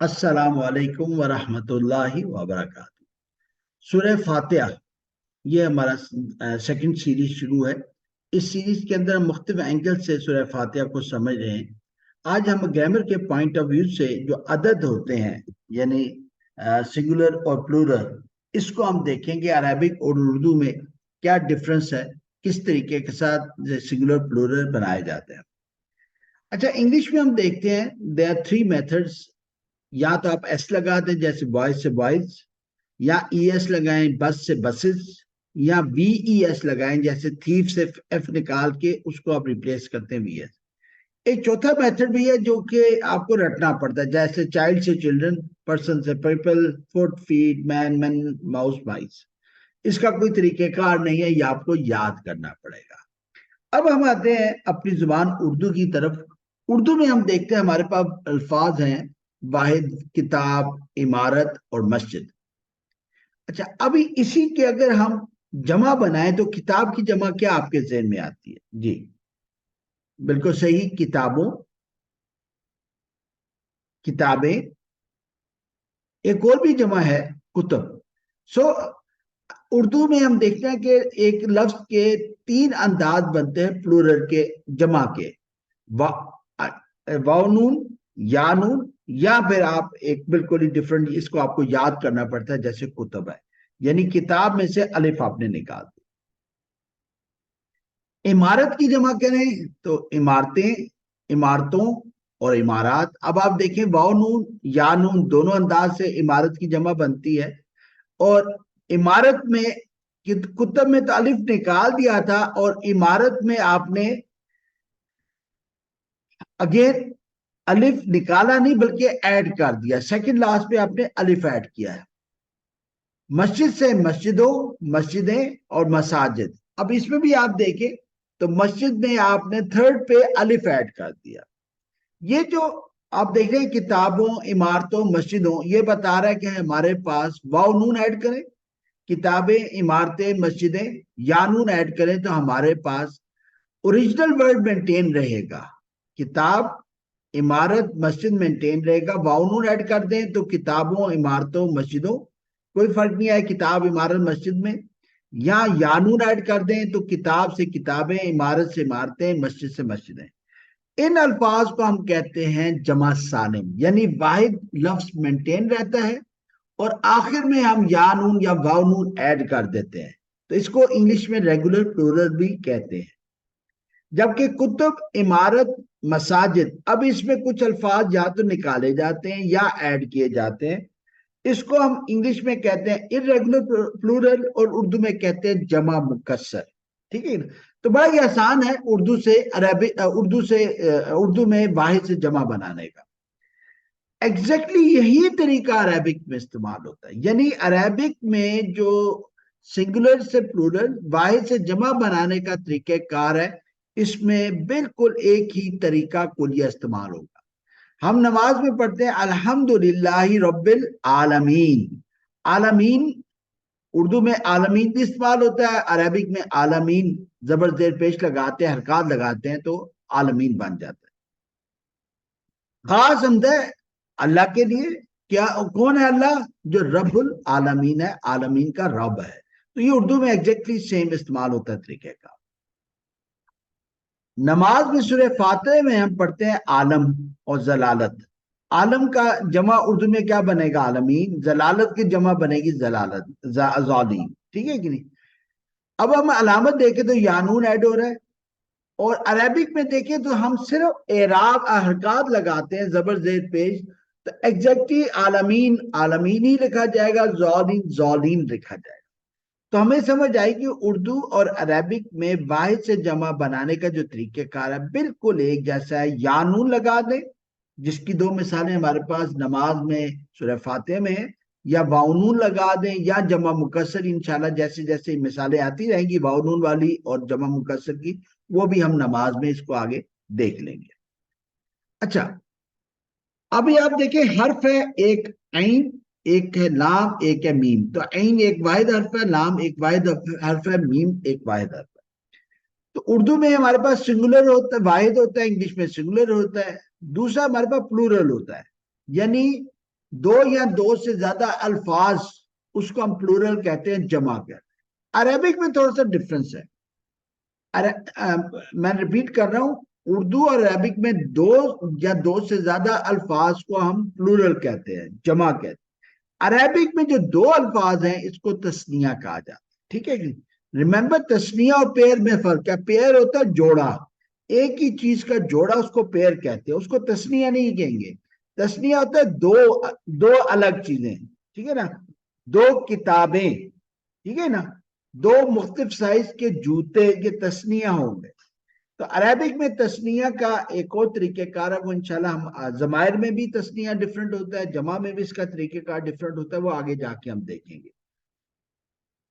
अस्सलामु अलैकुम वरहमतुल्लाहि वबरकातुहू। सूरह फातिहा ये हमारा सेकंड सीरीज शुरू है। इस सीरीज के अंदर हम मुख्तलिफ एंगल से सूरह फातिहा को समझ रहे हैं। आज हम ग्रामर के पॉइंट ऑफ व्यू से जो अदद होते हैं, यानी सिंगुलर और प्लूरल, इसको हम देखेंगे अरबिक और उर्दू में क्या डिफरेंस है, किस तरीके के साथ सिंगुलर प्लूरल बनाए जाते हैं। अच्छा, इंग्लिश में हम देखते हैं देयर आर थ्री मेथड्स। या तो आप एस लगा दें जैसे बॉयज से बॉयज, या ई एस लगाएं बस से बसेस, या वी ई एस लगाएं जैसे थीफ से एफ निकाल के उसको आप रिप्लेस करते हैं वी एस। एक चौथा मेथड भी है जो कि आपको रटना पड़ता है, जैसे चाइल्ड से चिल्ड्रन, पर्सन से people, foot feet, man man, mouse माइस। इसका कोई तरीकेकार नहीं है, ये आपको याद करना पड़ेगा। अब हम आते हैं अपनी जुबान उर्दू की तरफ। उर्दू में हम देखते हैं हमारे पास अल्फाज हैं वाहिद, किताब, इमारत और मस्जिद। अच्छा, अभी इसी के अगर हम जमा बनाएं तो किताब की जमा क्या आपके जहन में आती है? जी बिल्कुल सही, किताबों, किताबें। एक और भी जमा है कुतुब। सो उर्दू में हम देखते हैं कि एक लफ्ज के तीन अंदाज बनते हैं प्लूरल के जमा के। वाउनून, यानून, या फिर आप एक बिल्कुल ही डिफरेंट, इसको आपको याद करना पड़ता है जैसे कुतुब है, यानी किताब में से अलिफ आपने निकाल दी। इमारत की जमा करें तो इमारतें, इमारतों और इमारात। अब आप देखें वाव नून या नून दोनों अंदाज से इमारत की जमा बनती है। और इमारत में कुतुब में तो अलिफ निकाल दिया था, और इमारत में आपने अगेन अलिफ निकाला नहीं बल्कि ऐड कर दिया, सेकंड लास्ट पे आपने अलिफ ऐड किया है। मस्जिद से मस्जिदों, मस्जिदें और मसाजिद। अब इसमें भी आप देखें तो मस्जिद में आपने थर्ड पे अलिफ ऐड कर दिया। ये जो आप देख रहे हैं किताबों, इमारतों, मस्जिदों, ये बता रहा है कि हमारे पास वाव नून ऐड करें, किताबें, इमारतें, मस्जिदें, या नून ऐड करें तो हमारे पास ओरिजिनल वर्ड मेंटेन रहेगा। किताब, इमारत, मस्जिद मेंटेन रहेगा। वाव नून ऐड कर दें तो किताबों, इमारतों, मस्जिदों, कोई फर्क नहीं आया किताब, इमारत, मस्जिद में। या यानून ऐड कर दें तो किताब से किताबें, इमारत से इमारतें, मस्जिद से मस्जिदें। इन अल्फाज को हम कहते हैं जमा सालिम, यानी वाहिद लफ्ज मेंटेन रहता है और आखिर में हम या नून या वाव नून ऐड कर देते हैं, तो इसको इंग्लिश में रेगुलर प्लूरल भी कहते हैं। जबकि कुतुब, इमारत, मसाजिद, अब इसमें कुछ अल्फाज या तो निकाले जाते हैं या ऐड किए जाते हैं। इसको हम इंग्लिश में कहते हैं इरेगुलर प्लूरल और उर्दू में कहते हैं जमा मुकस्सर। ठीक है ना? तो बड़ा ही आसान है उर्दू से अरबिक, उर्दू में वाहिद से जमा बनाने का। एग्जैक्टली यही तरीका अरबिक में इस्तेमाल होता है, यानी अरबिक में जो सिंगुलर से प्लूरल, वाहिद से जमा बनाने का तरीक़ाकार है, इसमें बिल्कुल एक ही तरीका कुलिया इस्तेमाल होगा। हम नमाज में पढ़ते हैं अल्हम्दुलिल्लाहि रब्बिल आलमीन। आलमीन उर्दू में आलमीन भी इस्तेमाल होता है, अरबिक में आलमीन जबर जेर पेश लगाते हैं, हरकत लगाते हैं तो आलमीन बन जाता है। खास हमद है अल्लाह के लिए। क्या, कौन है अल्लाह? जो रब्बुल आलमीन है, आलमीन का रब है। तो ये उर्दू में एग्जैक्टली सेम इस्तेमाल होता है तरीके का। नमाज में सूरह फातिहा में हम पढ़ते हैं आलम और जलालत। आलम का जमा उर्दू में क्या बनेगा? आलमीन। जलालत की जमा बनेगी जलालत, जालिम। ठीक है कि नहीं? अब हम अलामत देखें तो यानून ऐड हो रहा है, और अरबिक में देखें तो हम सिर्फ एराब हरकत लगाते हैं, जबर जेर पेश, तो एग्जैक्टली आलमीन आलमीन ही लिखा जाएगा, जालिन जालिन लिखा जाएगा। तो हमें समझ आएगी उर्दू और अरबिक में वाहिद से जमा बनाने का जो तरीक़ेकार है बिल्कुल एक जैसा है। यानून लगा दें, जिसकी दो मिसालें हमारे पास नमाज में सूरह फातिहा में है, या वाउनून लगा दें, या जमा मुकस्सर। इंशाल्लाह जैसे जैसे मिसालें आती रहेंगी वाउनून वाली और जमा मुकस्सर की, वो भी हम नमाज में इसको आगे देख लेंगे। अच्छा, अभी आप देखिए हर्फ है एक ऐन, एक है लाम, एक है मीम। तो ऐन एक वाहिद हर्फ है, लाम एक वाहिद हर्फ है, मीम एक वाहिद हर्फ है। तो उर्दू में हमारे पास सिंगुलर होता है, वाहिद होता है, इंग्लिश में सिंगुलर होता है। दूसरा हमारे पास प्लूरल होता है, यानी दो या दो से ज्यादा अल्फाज, उसको हम प्लूरल कहते हैं, जमा कहते हैं। अरेबिक में थोड़ा सा डिफरेंस है। मैं रिपीट कर रहा हूं, उर्दू और अरबिक में दो या दो से ज्यादा अल्फाज को हम प्लूरल कहते हैं, जमा कहते हैं। अरबिक में जो दो अल्फाज हैं इसको तस्निया कहा जाता है। ठीक है जी। रिमेंबर, तस्निया और पेयर में फर्क है। पेयर होता है जोड़ा, एक ही चीज का जोड़ा, उसको पेयर कहते हैं, उसको तस्निया नहीं कहेंगे। तस्निया होता है दो, दो अलग चीजें, ठीक है ना, दो किताबें, ठीक है ना, दो मुख्तलिफ साइज के जूते, ये तस्निया होंगे। तो अरेबिक में तस्निया का एक और तरीकेकार है, वो इंशाल्लाह हम जमायर में भी तस्निया डिफरेंट होता है, जमा में भी इसका तरीकेकार डिफरेंट होता है, वो आगे जाके हम देखेंगे।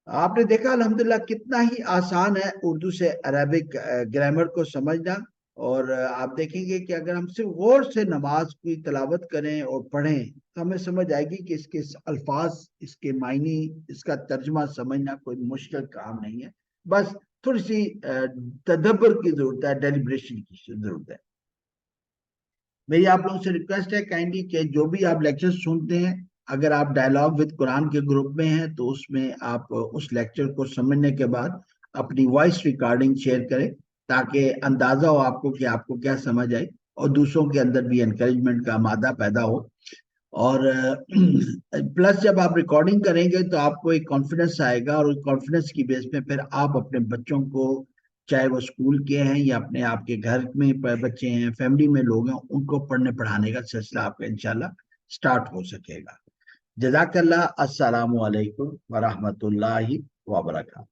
आपने देखा अल्हम्दुलिल्लाह कितना ही आसान है उर्दू से अरेबिक ग्रामर को समझना। और आप देखेंगे कि अगर हम सिर्फ गौर से नमाज की तलावत करें और पढ़ें तो हमें समझ आएगी कि इसके अल्फाज, इसके मायने, इसका तर्जमा समझना कोई मुश्किल काम नहीं है। बस थोड़ी सी तदब्बर की जरूरत है, डेलिब्रेशन की जरूरत है। मेरी आप लोगों से रिक्वेस्ट है काइंडली कि जो भी आप लेक्चर सुनते हैं, अगर आप डायलॉग विद कुरान के ग्रुप में हैं तो उसमें आप उस लेक्चर को समझने के बाद अपनी वॉइस रिकॉर्डिंग शेयर करें, ताकि अंदाजा हो आपको कि आपको क्या समझ आई, और दूसरों के अंदर भी एनकरेजमेंट का मादा पैदा हो। और प्लस जब आप रिकॉर्डिंग करेंगे तो आपको एक कॉन्फिडेंस आएगा, और कॉन्फिडेंस की बेस पे फिर आप अपने बच्चों को, चाहे वो स्कूल के हैं या अपने आपके घर में बच्चे हैं, फैमिली में लोग हैं, उनको पढ़ने पढ़ाने का सिलसिला आपका इंशाल्लाह स्टार्ट हो सकेगा। जज़ाकल्लाह। अस्सलामु अलैकुम व रहमतुल्लाहि व बरकातहू।